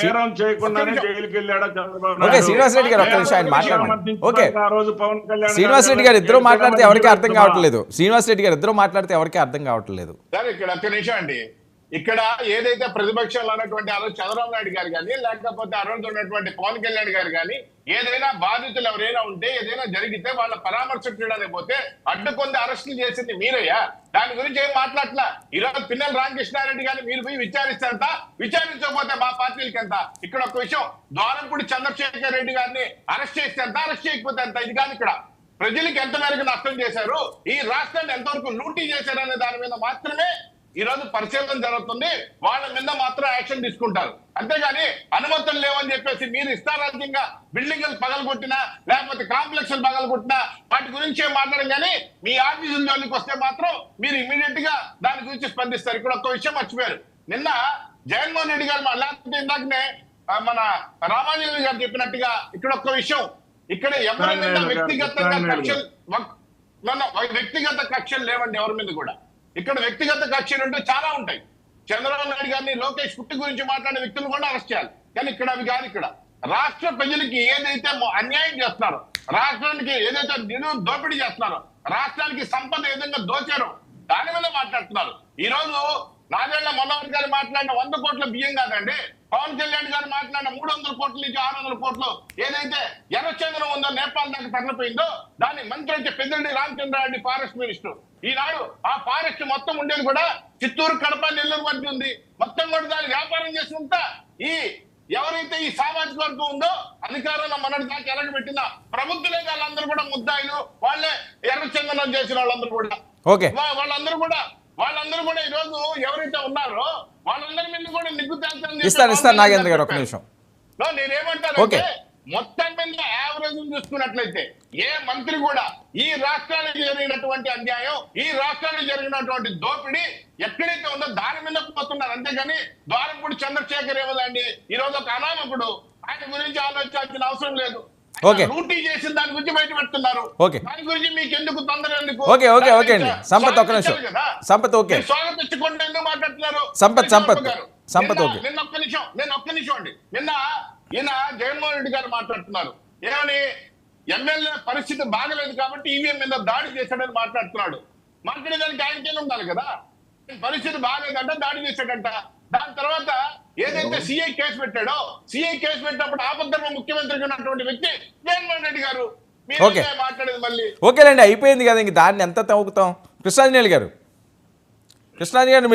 నేరం చేయకుండానే జైలుకి వెళ్ళాడా చంద్రబాబు ఓకే నాయుడు? శ్రీనివాస్ రెడ్డి గారు ఒక్క నిమిషం ఆయన మాట్లాడండి. ఓకే ఆ రోజు పవన్ కళ్యాణ్ శ్రీనివాస్ రెడ్డి గారు ఇద్దరు మాట్లాడితే ఎవరికి అర్థం కావట్లేదు. శ్రీనివాస్ రెడ్డి గారు ఇద్దరు మాట్లాడితే ఎవరికి అర్థం కావట్లేదు. సరే ఇక్కడ ఒక్క నిమిషం అండి. ఇక్కడ ఏదైతే ప్రతిపక్షంలో ఉన్నటువంటి ఆ రోజు చంద్రబాబు నాయుడు గారు కానీ లేకపోతే ఆ రోజు ఉన్నటువంటి పవన్ కళ్యాణ్ గారు కానీ ఏదైనా బాధితులు ఎవరైనా ఉంటే ఏదైనా జరిగితే వాళ్ళ పరామర్శించడానికి పోతే అడ్డుకొంది అరెస్టులు చేసింది మీరయ్యా. దాని గురించి ఏం మాట్లాడలా. ఈరోజు పిన్నెల రామకృష్ణారెడ్డి గారిని మీరు పోయి విచారిస్తారంట, విచారించకపోతే మా పార్టీలకి ఎంత. ఇక్కడ ఒక విషయం, ద్వారంపూడి చంద్రశేఖర్ రెడ్డి గారిని అరెస్ట్ చేస్తే ఎంత, అరెస్ట్ చేయకపోతే ఎంత. ఇది కాదు ఇక్కడ ప్రజలకు ఎంత మేరకు నష్టం చేశారు, ఈ రాష్ట్రాన్ని ఎంతవరకు లూటీ చేశారు అనే దాని మీద మాత్రమే ఈ రోజు పరిశీలన జరుగుతుంది. వాళ్ళ మీద మాత్రం యాక్షన్ తీసుకుంటారు. అంతేగాని అనుమతులు లేవని చెప్పేసి మీరు ఇష్టారాజ్యంగా బిల్డింగ్లు పగలగొట్టినా లేకపోతే కాంప్లెక్స్ పగలగొట్టినా వాటి గురించి ఏం మాట్లాడడం. కానీ మీ ఆఫీసుల జోలికి వస్తే మాత్రం మీరు ఇమీడియట్ గా దాని గురించి స్పందిస్తారు. ఇక్కడ ఒక విషయం మర్చిపోయారు. నిన్న జగన్మోహన్ రెడ్డి గారు లేకపోతే ఇందాకనే మన రామాంజనేయులు గారు చెప్పినట్టుగా ఇక్కడ ఒక విషయం, ఇక్కడ ఎవరి మీద వ్యక్తిగత కక్షలు లేవండి. ఎవరి మీద కూడా ఇక్కడ వ్యక్తిగత కక్షలు ఉంటే చాలా ఉంటాయి. చంద్రబాబు నాయుడు గారిని లోకేష్ పుట్టి గురించి మాట్లాడే వ్యక్తులు కూడా అరెస్ట్ చేయాలి. కానీ ఇక్కడ అవి కాదు. ఇక్కడ రాష్ట్ర ప్రజలకి ఏదైతే అన్యాయం చేస్తున్నారో, రాష్ట్రానికి ఏదైతే నిధులు దోపిడీ చేస్తున్నారో, రాష్ట్రానికి సంపద ఏ విధంగా దోచారో దాని మీద మాట్లాడుతున్నారు. ఈ రోజు నాదేళ్ల మనోహర్ గారు మాట్లాడిన 100 కోట్ల బియ్యం కాదండి, పవన్ కళ్యాణ్ గారు మాట్లాడిన 300 కోట్ల నుంచి 600 కోట్లు ఏదైతే ఎర్రచంద్రం ఉందో నేపాల్ దాకా తరలిపోయిందో దాని మంత్రి వచ్చి పెద్దిరెడ్డి రామచంద్రారెడ్డి ఫారెస్ట్ మినిస్టర్. ఈనాడు ఆ ఫారెస్ట్ మొత్తం ఉండేది కూడా చిత్తూరు, కడప, నెల్లూరు మధ్య ఉంది. మొత్తం కూడా దాన్ని వ్యాపారం చేసుకుంటా ఈ ఎవరైతే ఈ సామాజిక వర్గం ఉందో అధికారంలో మొన్నటి దాకా ఎలగబెట్టిన ప్రభుత్వలే వాళ్ళందరూ కూడా ముద్దాయిలు, వాళ్ళే ఎర్రచందనం చేసిన వాళ్ళందరూ కూడా వాళ్ళందరూ కూడా ఈ రోజు ఎవరైతే ఉన్నారో వాళ్ళందరి మీద కూడా నిగ్గు ఇస్తాను నాగేంద్ర గారు ఒక నిమిషం. నేనేమంటాను, మొత్తం మీద యావరేజ్ చూసుకున్నట్లయితే ఏ మంత్రి కూడా ఈ రాష్ట్రానికి జరిగినటువంటి అన్యాయం, ఈ రాష్ట్రానికి జరిగినటువంటి దోపిడీ ఎక్కడైతే ఉందో దాని మీద పోతున్నారు. అంతేగాని ద్వారంపూడి చంద్రశేఖర్ ఏమదండి ఈ రోజు ఒక అనామకుడు, ఆయన గురించి ఆలోచించాల్సిన అవసరం లేదు. లూటీ చేసిన దాని గురించి బయట పెడుతున్నారు. దాని గురించి మీకు ఎందుకు తొందర, ఎందుకు అండి సంపత్ ఒక నిమిషం. సంపత్ ఓకే స్వాగతించకుండా ఎందుకు మాట్లాడుతున్నారు సంపత్ ఓకే. నిన్న ఒక్క నిమిషం అండి. నిన్న ఈయన జగన్మోహన్ రెడ్డి గారు మాట్లాడుతున్నారు ఏమని, ఎమ్మెల్యే పరిస్థితి బాగలేదు కాబట్టి ఈవీఎం మీద దాడి చేశాడని మాట్లాడుతున్నాడు. మాట్లాడేదానికి ఆయనకేం ఉండాలి కదా, పరిస్థితి బాగలేదంట దాడి చేశాడంట. దాని తర్వాత ఏదైతే సిఐ కేసు పెట్టాడో, సిఐ కేసు పెట్టినప్పుడు ఆపద్ధర్మ ముఖ్యమంత్రిగా ఉన్నటువంటి వ్యక్తి జగన్మోహన్ రెడ్డి గారు. మాట్లాడేది మళ్ళీ ఓకేలేండి, అయిపోయింది కదా, ఇంక దాన్ని ఎంత తవ్వుతాం. కృష్ణాంజనేయులు గారు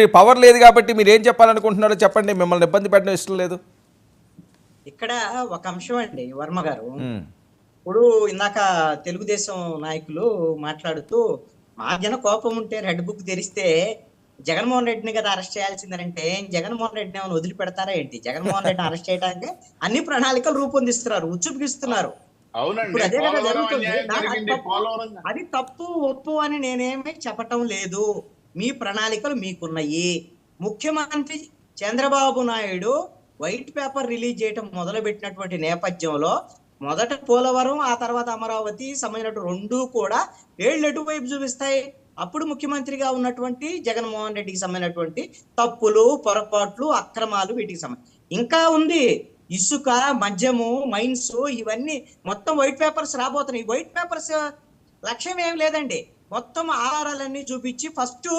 మీరు పవర్ లేదు కాబట్టి మీరు ఏం చెప్పాలనుకుంటున్నారో చెప్పండి, మిమ్మల్ని ఇబ్బంది పెట్టడం ఇష్టం లేదు. ఇక్కడ ఒక అంశం అండి వర్మ గారు, ఇప్పుడు ఇందాక తెలుగుదేశం నాయకులు మాట్లాడుతూ మాకు కోపం ఉంటే రెడ్ బుక్ తెరిస్తే జగన్మోహన్ రెడ్డిని కదా అరెస్ట్ చేయాల్సిందంటే జగన్మోహన్ రెడ్డిని ఏమైనా వదిలిపెడతారా ఏంటి? జగన్మోహన్ రెడ్డిని అరెస్ట్ చేయడానికి అన్ని ప్రణాళికలు రూపొందిస్తున్నారు, ఉచ్చుపిస్తున్నారు. ఇప్పుడు అదే కదా జరుగుతుంది. అది తప్పు ఒప్పు అని నేనేమి చెప్పటం లేదు. మీ ప్రణాళికలు మీకున్నాయి. ముఖ్యమంత్రి Chandrababu Naidu white paper release చేయటం మొదలు పెట్టినటువంటి నేపథ్యంలో మొదట పోలవరం, ఆ తర్వాత అమరావతి సంబంధించిన రెండు కూడా ఏళ్ళు ఎటువైపు చూపిస్తాయి. అప్పుడు ముఖ్యమంత్రిగా ఉన్నటువంటి జగన్మోహన్ రెడ్డికి సంబంధించినటువంటి తప్పులు, పొరపాట్లు, అక్రమాలు వీటికి సంబంధించి ఇంకా ఉంది. ఇసుక, మద్యము, మైన్స్ ఇవన్నీ మొత్తం వైట్ పేపర్స్ రాబోతున్నాయి. వైట్ పేపర్స్ లక్ష్యం ఏం లేదండి, మొత్తం ఆధారాలన్నీ చూపించి ఫస్ట్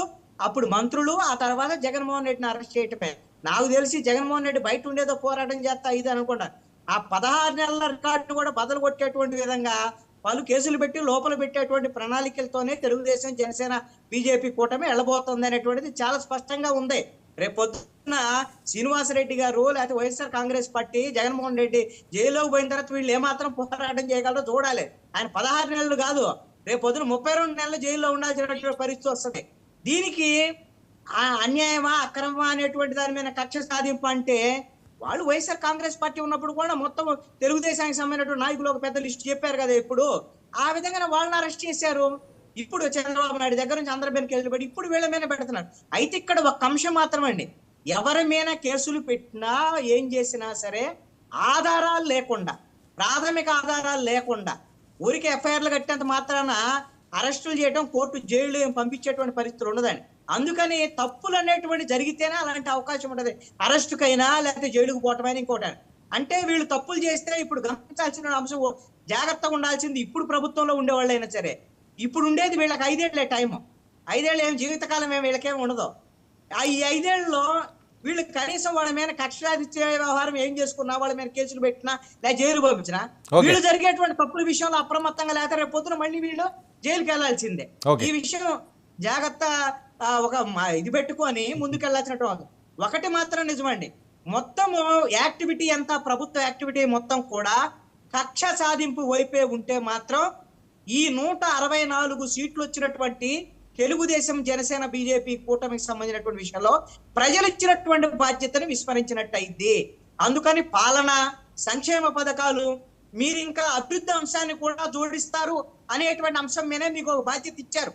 అప్పుడు మంత్రులు, ఆ తర్వాత జగన్మోహన్ రెడ్డిని అరెస్ట్ చేయటమే. నాకు తెలిసి జగన్మోహన్ రెడ్డి బయట ఉండేదో పోరాటం చేస్తా ఇది అనుకుంటా, ఆ 16 నెలల రికార్డు కూడా బదులు కొట్టేటువంటి విధంగా పలు కేసులు పెట్టి లోపల పెట్టేటువంటి ప్రణాళికలతోనే తెలుగుదేశం, జనసేన, బీజేపీ కూటమి వెళ్ళబోతుంది అనేటువంటిది చాలా స్పష్టంగా ఉంది. రేపు పొద్దున్న శ్రీనివాసరెడ్డి గారు లేకపోతే వైఎస్ఆర్ కాంగ్రెస్ పార్టీ జగన్మోహన్ రెడ్డి జైల్లోకి పోయిన తర్వాత వీళ్ళు ఏమాత్రం పోరాటం చేయగలరో చూడాలి. ఆయన 16 నెలలు కాదు, రేపు పొద్దున 32 నెలలు జైల్లో ఉండాల్సినటువంటి పరిస్థితి వస్తుంది. దీనికి ఆ అన్యాయమా అక్రమమా అనేటువంటి దాని మీద కక్ష సాధింపు అంటే వాళ్ళు వైఎస్ఆర్ కాంగ్రెస్ పార్టీ ఉన్నప్పుడు కూడా మొత్తం తెలుగుదేశానికి సంబంధించిన నాయకులు ఒక పెద్ద లిస్ట్ చెప్పారు కదా, ఇప్పుడు ఆ విధంగా వాళ్ళని అరెస్ట్ చేశారు. ఇప్పుడు చంద్రబాబు నాయుడు దగ్గర నుంచి అందరి మీద కేసులు పెట్టి ఇప్పుడు వీళ్ళ మీద పెడుతున్నారు. అయితే ఇక్కడ ఒక అంశం మాత్రమండి, ఎవరి మీద కేసులు పెట్టినా ఏం చేసినా సరే ఆధారాలు లేకుండా, ప్రాథమిక ఆధారాలు లేకుండా ఊరికి ఎఫ్ఐఆర్లు కట్టినంత మాత్రాన అరెస్టులు చేయడం, కోర్టు జైలు పంపించేటువంటి పరిస్థితులు ఉండదండి. అందుకని తప్పులు అనేటువంటి జరిగితేనే అలాంటి అవకాశం ఉంటది. అరెస్టుకైనా లేకపోతే జైలుకు పోవటమైనా ఇంకోటి. అంటే వీళ్ళు తప్పులు చేస్తే ఇప్పుడు గమనించాల్సిన అంశం, జాగ్రత్తగా ఉండాల్సింది ఇప్పుడు ప్రభుత్వంలో ఉండేవాళ్ళైనా సరే. ఇప్పుడు ఉండేది వీళ్ళకి 5 ఏళ్లే టైం. 5 ఏళ్ళు ఏం జీవితకాలం ఏం వీళ్ళకేం ఉండదు. ఈ 5 ఏళ్లలో వీళ్ళు కనీసం వాళ్ళ మీద కక్షాదిత్య వ్యవహారం ఏం చేసుకున్నా, వాళ్ళ మీద కేసులు పెట్టినా లేదా జైలు పంపించినా, వీళ్ళు జరిగేటువంటి తప్పుల విషయంలో అప్రమత్తంగా లేకపోతే రేపు పొద్దున మళ్ళీ వీళ్ళు జైలుకి వెళ్లాల్సిందే. ఈ విషయం జాగ్రత్త ఒక ఇది పెట్టుకొని ముందుకెళ్లాల్సినట్టు. ఒకటి మాత్రం నిజమండి, మొత్తం యాక్టివిటీ అంతా, ప్రభుత్వ యాక్టివిటీ మొత్తం కూడా కక్ష సాధింపు వైపే ఉంటే మాత్రం ఈ 164 సీట్లు వచ్చినటువంటి తెలుగుదేశం, జనసేన, బీజేపీ కూటమికి సంబంధించినటువంటి విషయంలో ప్రజలు ఇచ్చినటువంటి బాధ్యతను విస్మరించినట్టయింది. అందుకని పాలన, సంక్షేమ పథకాలు, మీరు ఇంకా అభివృద్ధి అంశాన్ని కూడా జోడిస్తారు అనేటువంటి అంశం మీదే మీకు ఒక బాధ్యత ఇచ్చారు.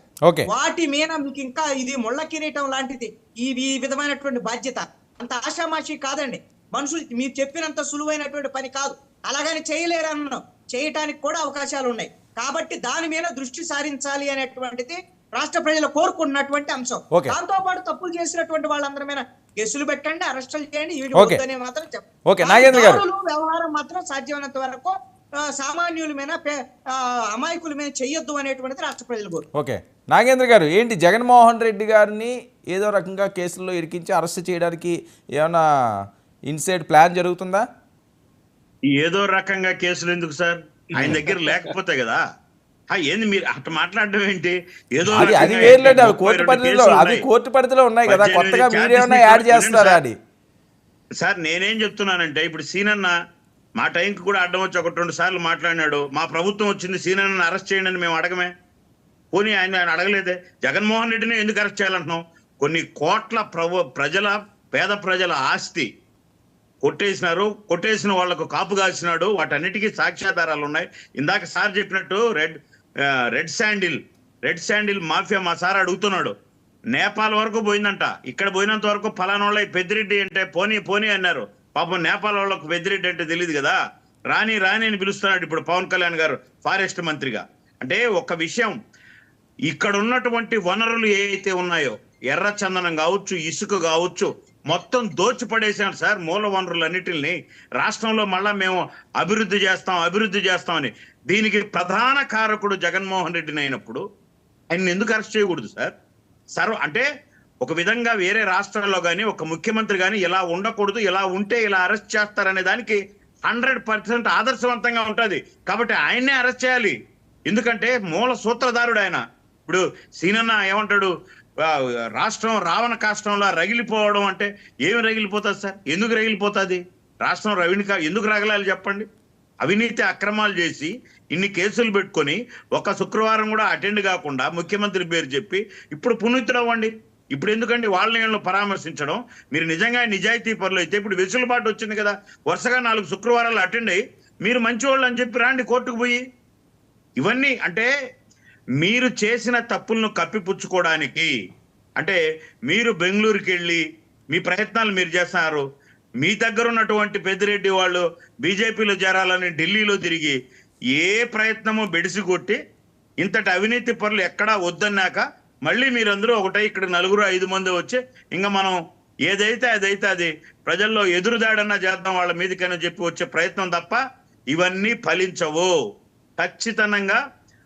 వాటి మీద మీకు ఇంకా ఇది ముళ్ళ కిరీటం లాంటిది ఈ విధమైనటువంటి బాధ్యత. అంత ఆషామాషి కాదండి. మనుషులు మీరు చెప్పినంత సులువైనటువంటి పని కాదు. అలాగని చేయలేరన్నాం, చేయటానికి కూడా అవకాశాలు ఉన్నాయి. కాబట్టి దాని మీద దృష్టి సారించాలి అనేటువంటిది రాష్ట్ర ప్రజలు కోరుకున్నటువంటి అంశం. దాంతో పాటు తప్పులు చేసినటువంటి వాళ్ళందరి మీద కేసులు పెట్టండి, అరెస్టులు చేయండి, వీడి మాత్రం చెప్పండి. వ్యవహారం మాత్రం సాధ్యమైనంత వరకు సామాన్యుల మీద, అమాయకుల మీద చెయ్యొద్దు అనేటువంటిది రాష్ట్ర ప్రజలు కోరు. ఓకే, నాగేంద్ర గారు, ఏంటి జగన్మోహన్ రెడ్డి గారిని ఏదో రకంగా కేసుల్లో ఇరికించి అరెస్ట్ చేయడానికి ఏమైనా ఇన్సైడ్ ప్లాన్ జరుగుతుందా? ఏదో రకంగా కేసులు ఎందుకు సార్? ఆయన దగ్గర లేకపోతే కదా. ఏంది మీరు అట్లా మాట్లాడడం ఏంటి? ఏదో అది వేర్లేండి, అవి కోర్టు పరిధిలో ఉన్నాయి కదా, కొత్తగా మీరేమన్నా యాడ్ చేస్తారా అని. సార్ నేనేం చెప్తున్నానంటే, ఇప్పుడు సీనన్న మా టైంకి కూడా అడ్డం వచ్చి 1-2 సార్లు మాట్లాడినాడు. మా ప్రభుత్వం వచ్చింది, సీనన్న అరెస్ట్ చేయండి అని మేము అడగమే. పోనీ ఆయన అడగలేదే. జగన్మోహన్ రెడ్డిని ఎందుకు అరెస్ట్ చేయాలంటున్నాం? కొన్ని కోట్ల పేద ప్రజల ఆస్తి కొట్టేసినారు, కొట్టేసిన వాళ్లకు కాపు కాల్చినాడు. వాటన్నిటికీ సాక్ష్యాధారాలు ఉన్నాయి. ఇందాక సార్ చెప్పినట్టు రెడ్ శాండిల్ మాఫియా మా సార్ అడుగుతున్నాడు. నేపాల్ వరకు పోయిందంట. ఇక్కడ పోయినంత వరకు ఫలానోళ్ళ పెద్దిరెడ్డి అంటే పోనీ అన్నారు. పాపం నేపాల్ వాళ్ళకు పెద్దిరెడ్డి అంటే తెలియదు కదా. రాని అని పిలుస్తున్నాడు ఇప్పుడు పవన్ కళ్యాణ్ గారు ఫారెస్ట్ మంత్రిగా. అంటే ఒక విషయం, ఇక్కడ ఉన్నటువంటి వనరులు ఏవైతే ఉన్నాయో, ఎర్ర చందనం కావచ్చు, ఇసుక కావచ్చు, మొత్తం దోచిపడేశాను సార్ మూల వనరులన్నిటిని. రాష్ట్రంలో మళ్ళా మేము అభివృద్ధి చేస్తామని. దీనికి ప్రధాన కారకుడు జగన్మోహన్ రెడ్డిని అయినప్పుడు ఆయన ఎందుకు అరెస్ట్ చేయకూడదు సార్? అంటే ఒక విధంగా వేరే రాష్ట్రాల్లో కానీ ఒక ముఖ్యమంత్రి కానీ ఇలా ఉండకూడదు, ఇలా ఉంటే ఇలా అరెస్ట్ చేస్తారనే దానికి 100% ఆదర్శవంతంగా ఉంటుంది. కాబట్టి ఆయన్నే అరెస్ట్ చేయాలి. ఎందుకంటే మూల సూత్రధారుడు ఆయన. ఇప్పుడు సీనన్న ఏమంటాడు, రాష్ట్రం రావణ కాష్టంలో రగిలిపోవడం అంటే ఏమి రగిలిపోతుంది సార్? ఎందుకు రగిలిపోతుంది? రాష్ట్రం ఎందుకు రగలాలి చెప్పండి? అవినీతి అక్రమాలు చేసి ఇన్ని కేసులు పెట్టుకొని ఒక శుక్రవారం కూడా అటెండ్ కాకుండా ముఖ్యమంత్రి పేరు చెప్పి ఇప్పుడు పునీతుడు అవ్వండి. ఇప్పుడు ఎందుకండి వాళ్ళని పరామర్శించడం? మీరు నిజంగా నిజాయితీ పరులు అయితే ఇప్పుడు వెసులుబాటు వచ్చింది కదా, వరుసగా 4 శుక్రవారాలు అటెండ్ అయ్యి మీరు మంచివాళ్ళు అని చెప్పి రాండి కోర్టుకు పోయి. ఇవన్నీ అంటే మీరు చేసిన తప్పులను కప్పిపుచ్చుకోవడానికి. అంటే మీరు బెంగళూరుకి వెళ్ళి మీ ప్రయత్నాలు మీరు చేస్తున్నారు. మీ దగ్గర ఉన్నటువంటి పెద్దిరెడ్డి వాళ్ళు బీజేపీలో చేరాలని ఢిల్లీలో తిరిగి ఏ ప్రయత్నమో బెడిసి కొట్టి ఇంతటి అవినీతి పరులు ఎక్కడా వద్దన్నాక మళ్ళీ మీరందరూ ఒకటే ఇక్కడ 4-5 మంది వచ్చి ఇంకా మనం ఏదైతే అది ప్రజల్లో ఎదురుదాడన్నా చేద్దాం వాళ్ళ మీదకైనా చెప్పి వచ్చే ప్రయత్నం తప్ప ఇవన్నీ ఫలించవు. ఖచ్చితంగా